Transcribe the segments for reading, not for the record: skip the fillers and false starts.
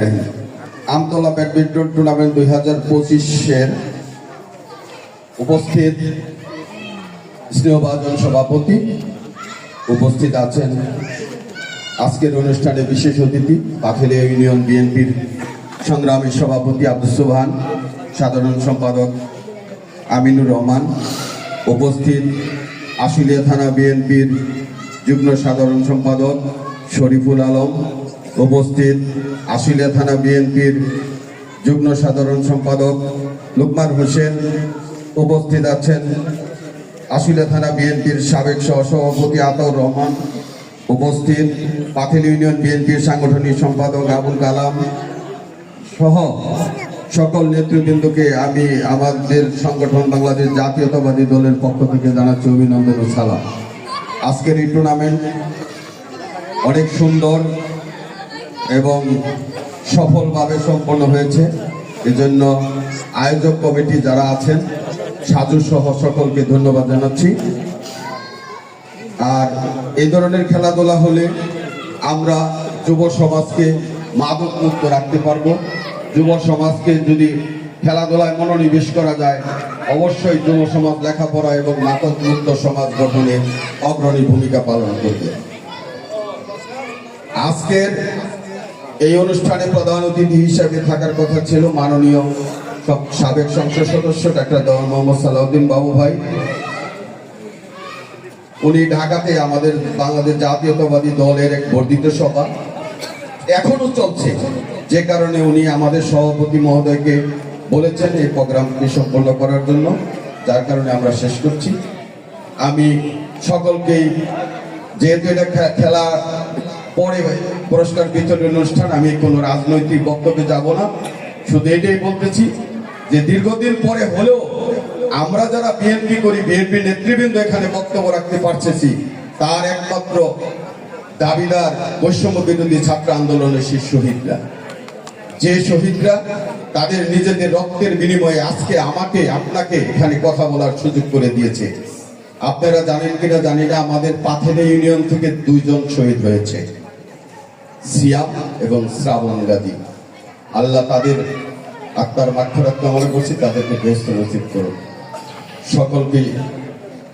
রহিম। Amtala badminton tournament 2025-এর উপস্থিত স্নেহভাজন সভাপতি, উপস্থিত আছেন আজকের অনুষ্ঠানে বিশেষ অতিথি পাখিলিয়া ইউনিয়ন বিএনপির সংগ্রামী সভাপতি আব্দুস সুবহান, সাধারণ সম্পাদক আমিনুর রহমান, উপস্থিত আশুলিয়া থানা বিএনপির যুগ্ম সাধারণ সম্পাদক শরীফুল আলম, উপস্থিত আশুলিয়া থানা বিএনপির যুগ্ম সাধারণ সম্পাদক লুকমান হোসেন, উপস্থিত আছেন আশুলিয়া থানা বিএনপির সাবেক সহসভাপতি আতাউর রহমান, উপস্থিত পাখিল ইউনিয়ন বিএনপির সাংগঠনিক সম্পাদক আবুল কালাম সহ সকল নেতৃবৃন্দকে আমি আমাদের সংগঠন বাংলাদেশ জাতীয়তাবাদী দলের পক্ষ থেকে জানাচ্ছি অভিনন্দন ও সালাম। আজকের এই টুর্নামেন্ট অনেক সুন্দর এবং সফলভাবে সম্পন্ন হয়েছে। এজন্য আয়োজক কমিটি যারা আছেন সাজু সহ সকলকে ধন্যবাদ জানাচ্ছি। আর এই ধরনের খেলাধুলা হলে আমরা যুব সমাজকে মাদক মুক্ত রাখতে পারবো। যুব সমাজকে যদি খেলাধুলায় মনোনিবেশ করা যায়, অবশ্যই যুব সমাজ লেখাপড়া এবং মাদক মুক্ত সমাজ গঠনে অগ্রণী ভূমিকা পালন করবে। আজকের এই অনুষ্ঠানে প্রধান অতিথি হিসেবে থাকার কথা ছিল মাননীয় সাবেক সংসদ সদস্য ডাক্তার দেওয়ান মোহাম্মদ সালাউদ্দিন বাবু ভাই। উনি ঢাকাতে আমাদের বাংলাদেশ জাতীয়তাবাদী দলের এক বর্ধিত সভা এখনো চলছে, যে কারণে উনি আমাদের সভাপতি মহোদয়কে বলেছেন এই প্রোগ্রামটি সম্পন্ন করার জন্য, যার কারণে আমরা শেষ করছি। আমি সকলকেই, যেহেতু এটা খেলা পরে পুরস্কার বিতরণ অনুষ্ঠান, আমি কোনো রাজনৈতিক বক্তব্যে যাব না, শুধু এটাই বলতেছি যে দীর্ঘদিন পরে হলেও আমরা যারা বিএনপি করি, বিএনপি নেতৃবৃন্দ এখানে বক্তব্য রাখতে পারছি, তার একমাত্র দাবিদার বৈষম্য বিরোধী ছাত্র আন্দোলনের সেই শহীদরা। যে শহীদরা তাদের নিজেদের রক্তের বিনিময়ে আজকে আমাকে আপনাকে এখানে কথা বলার সুযোগ করে দিয়েছে। আপনারা জানেন কিনা জানি না, আমাদের পাথেলে ইউনিয়ন থেকে 2 জন শহীদ হয়েছে, সিয়াম এবং শ্রাবণ গাজী। আল্লাহ তাদের আত্মার মাগফিরাত কামনা করছি, তাদেরকে বেহেশত নসিব করুন। সকলকে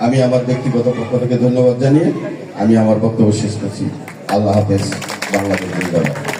আমি আমার ব্যক্তিগত পক্ষ থেকে ধন্যবাদ জানিয়ে আমি আমার বক্তব্য শেষ করছি। আল্লাহ হাফেজ। বাংলাদেশ জিন্দাবাদ।